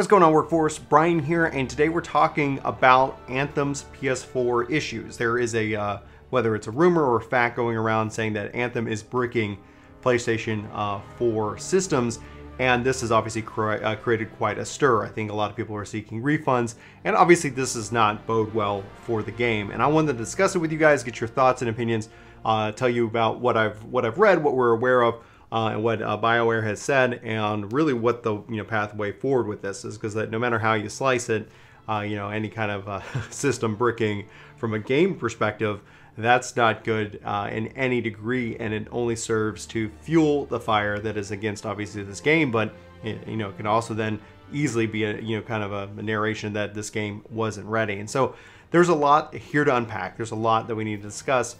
What's going on, workforce? Brian here, and today we're talking about Anthem's PS4 issues. There is a, whether it's a rumor or a fact going around saying that Anthem is bricking PlayStation 4 systems, and this has obviously created quite a stir. I think a lot of people are seeking refunds, and obviously this does not bode well for the game. And I wanted to discuss it with you guys, get your thoughts and opinions, tell you about what I've read, what we're aware of, and what Bioware has said, and really what the pathway forward with this is, because that no matter how you slice it, any kind of system bricking from a game perspective, that's not good in any degree, and it only serves to fuel the fire that is against obviously this game. But it can also then easily be a kind of a narration that this game wasn't ready. And so there's a lot here to unpack. There's a lot that we need to discuss.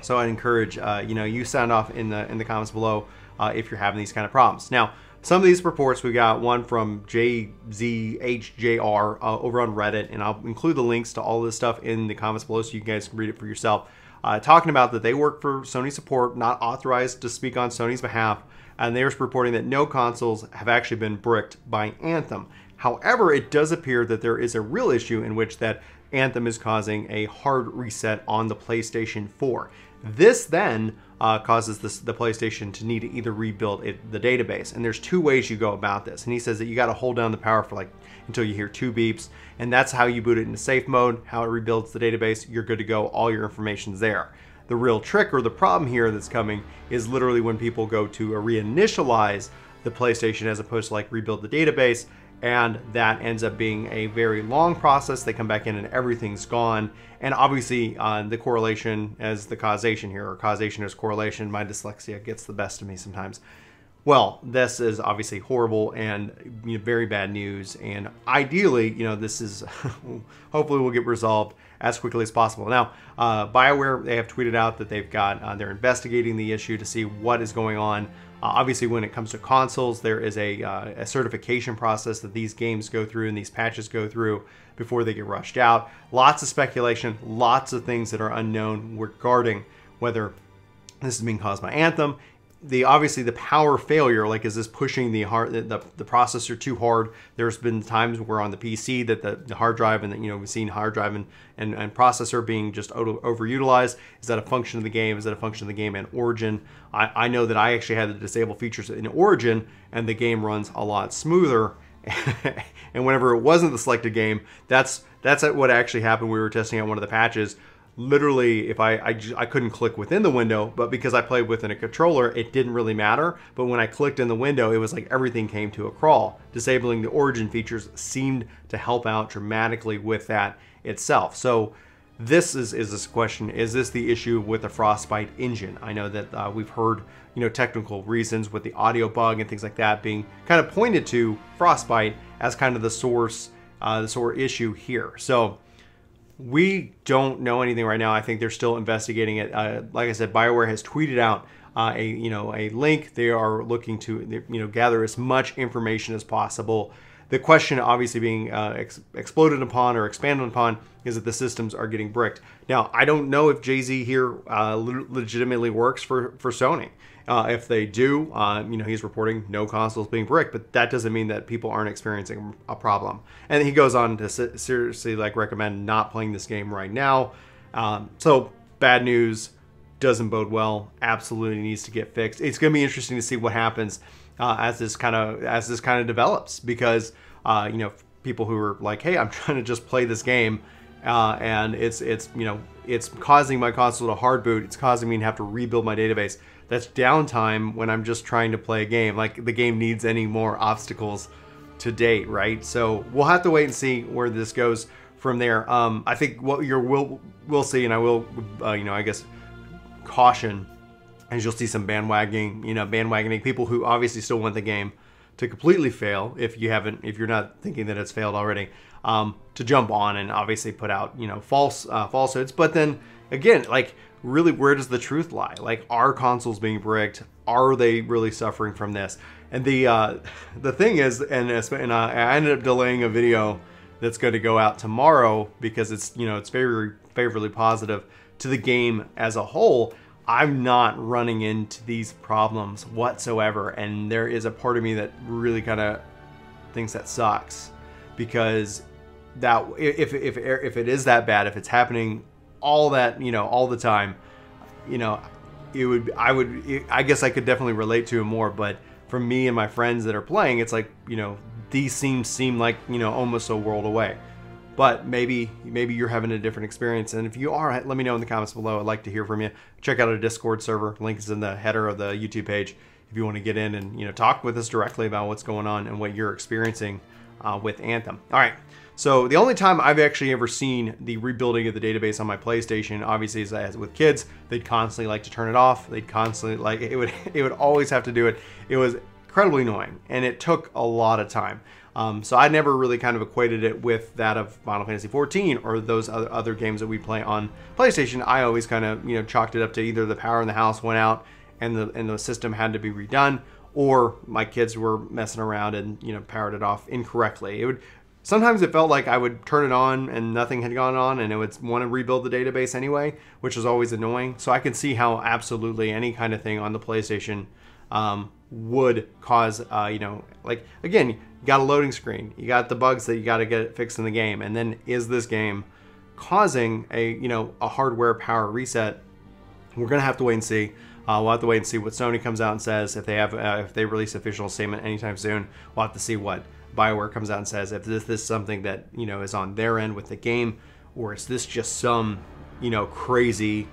So I encourage you sound off in the comments below if you're having these kind of problems. Now, some of these reports, we got one from JZHJR over on Reddit, and I'll include the links to all this stuff in the comments below so you guys can read it for yourself. Talking about that they work for Sony support, not authorized to speak on Sony's behalf, and they're reporting that no consoles have actually been bricked by Anthem. However, it does appear that there is a real issue in which that Anthem is causing a hard reset on the PlayStation 4. This then causes the PlayStation to need to either rebuild the database, and there's two ways you go about this. And he says that you got to hold down the power for until you hear 2 beeps, and that's how you boot it into safe mode, how it rebuilds the database. You're good to go. All your information's there. The real trick or the problem here that's coming is literally when people go to reinitialize the PlayStation as opposed to rebuild the database, and that ends up being a very long process. They come back in and everything's gone. And obviously the correlation as the causation here, or causation as correlation. My dyslexia gets the best of me sometimes. Well, this is obviously horrible and very bad news. And ideally, this is hopefully will get resolved as quickly as possible. Now, Bioware, they have tweeted out that they've got they're investigating the issue to see what is going on. Obviously, when it comes to consoles, there is a certification process that these games go through and these patches go through before they get rushed out. Lots of speculation, lots of things that are unknown regarding whether this is being caused by Anthem. Obviously the power failure, is this pushing the processor too hard? There's been times where on the PC that the hard drive and we've seen hard drive and processor being just overutilized. Is that a function of the game? Is that a function of the game and Origin? I know that I actually had to disable features in Origin, and the game runs a lot smoother. And whenever it wasn't the selected game, that's what actually happened. We were testing out one of the patches. Literally, if I couldn't click within the window, but because I played within a controller, it didn't really matter. But when I clicked in the window, it was like everything came to a crawl. Disabling the Origin features seemed to help out dramatically with that itself. So this is this question: is this the issue with the Frostbite engine? I know that we've heard technical reasons with the audio bug and things like that being kind of pointed to Frostbite as kind of the source issue here. So we don't know anything right now. I think they're still investigating it. Like I said, Bioware has tweeted out a link. They are looking to gather as much information as possible. The question obviously being exploded upon or expanded upon is that the systems are getting bricked. Now, I don't know if JZ here legitimately works for Sony. If they do, he's reporting no consoles being bricked, but that doesn't mean that people aren't experiencing a problem. And he goes on to seriously recommend not playing this game right now. So bad news, doesn't bode well. Absolutely needs to get fixed. It's going to be interesting to see what happens as this kind of develops, because people who are like, hey, I'm trying to just play this game, and it's causing my console to hard boot. It's causing me to have to rebuild my database. That's downtime when I'm just trying to play a game. The game needs any more obstacles to date, right? So we'll have to wait and see where this goes from there. I think what we'll see, and I will, I guess, caution, as you'll see some bandwagoning people who obviously still want the game to completely fail. If you're not thinking that it's failed already, to jump on and obviously put out falsehoods. But then again, really, where does the truth lie? Are consoles being bricked? Are they really suffering from this? And the thing is, and I ended up delaying a video that's going to go out tomorrow because it's it's very favorably positive to the game as a whole. I'm not running into these problems whatsoever, and there is a part of me that really kind of thinks that sucks, because that if it is that bad, if it's happening all that, you know, all the time, you know, I guess I could definitely relate to it more. But for me and my friends that are playing, it's like, you know, these seem like, you know, almost a world away. But maybe you're having a different experience, and if you are, let me know in the comments below. I'd like to hear from you. Check out our Discord server. Link is in the header of the YouTube page if you want to get in and, you know, talk with us directly about what's going on and what you're experiencing with Anthem. All right. So the only time I've actually ever seen the rebuilding of the database on my PlayStation, obviously, is as with kids. They'd constantly like to turn it off. They'd constantly like it would always have to do it. It was incredibly annoying, and it took a lot of time. So I never really kind of equated it with that of Final Fantasy 14 or those other games that we play on PlayStation. I always kind of, you know, chalked it up to either the power in the house went out and the system had to be redone, or my kids were messing around and, you know, powered it off incorrectly. Sometimes it felt like I would turn it on and nothing had gone on, and it would want to rebuild the database anyway, which was always annoying. So I can see how absolutely any kind of thing on the PlayStation would cause, you know, like, again, you got a loading screen, you got the bugs that you got to get fixed in the game, and then is this game causing a, you know, a hardware power reset? We're gonna have to wait and see. We'll have to wait and see what Sony comes out and says. If they release an official statement anytime soon, we'll have to see what Bioware comes out and says, if this is something that, you know, is on their end with the game, or is this just some, you know, crazy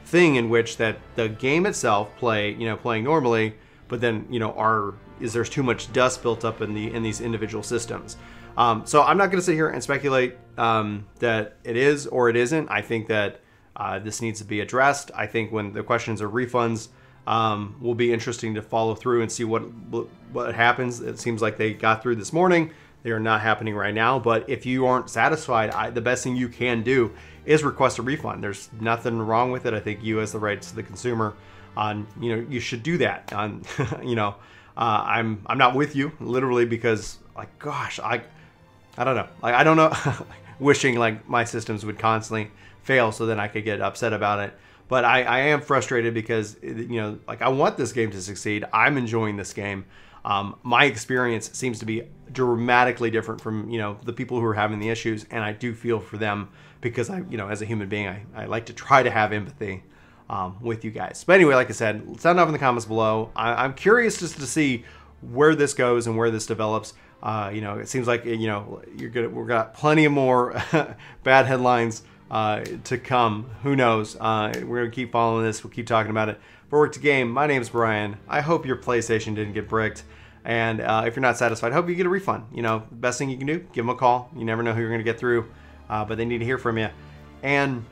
thing in which that the game itself playing normally, but then, you know, there's too much dust built up in these individual systems. So I'm not going to sit here and speculate that it is or it isn't. I think that this needs to be addressed. I think when the questions are refunds, will be interesting to follow through and see what happens. It seems like they got through this morning. They are not happening right now. But if you aren't satisfied, the best thing you can do is request a refund. There's nothing wrong with it. I think you, as the rights to the consumer, you know, you should do that. You know, I'm not with you literally, because, like, gosh, I don't know. Like, I don't know. Wishing like my systems would constantly fail so then I could get upset about it. But I am frustrated because, you know, like, I want this game to succeed. I'm enjoying this game. My experience seems to be dramatically different from, you know, the people who are having the issues, and I do feel for them because you know, as a human being, I like to try to have empathy with you guys. But anyway, like I said, sound off in the comments below. I'm curious just to see where this goes and where this develops. You know, it seems like, you know, we've got plenty of more bad headlines to come. Who knows? We're gonna keep following this. We'll keep talking about it. For Work to Game, my name's Brian. I hope your PlayStation didn't get bricked, and if you're not satisfied, I hope you get a refund. You know, the best thing you can do, give them a call. You never know who you're gonna get through, but they need to hear from you. And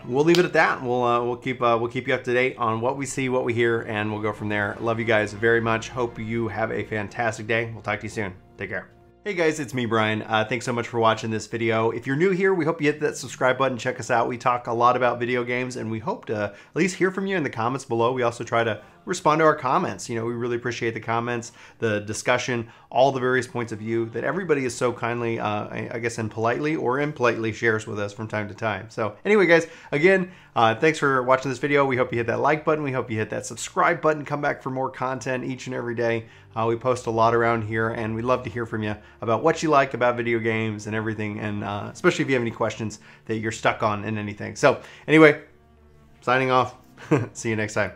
we'll leave it at that. We'll keep you up to date on what we see, what we hear, and we'll go from there. Love you guys very much. Hope you have a fantastic day. We'll talk to you soon. Take care. Hey guys, it's me, Brian. Thanks so much for watching this video. If you're new here, we hope you hit that subscribe button. Check us out. We talk a lot about video games, and we hope to at least hear from you in the comments below. We also try to respond to our comments. You know, we really appreciate the comments, the discussion, all the various points of view that everybody is so kindly, I guess, and politely or impolitely shares with us from time to time. So anyway, guys, again, thanks for watching this video. We hope you hit that like button. We hope you hit that subscribe button. Come back for more content each and every day. We post a lot around here, and we'd love to hear from you about what you like about video games and everything, and especially if you have any questions that you're stuck on in anything. So anyway, signing off. See you next time.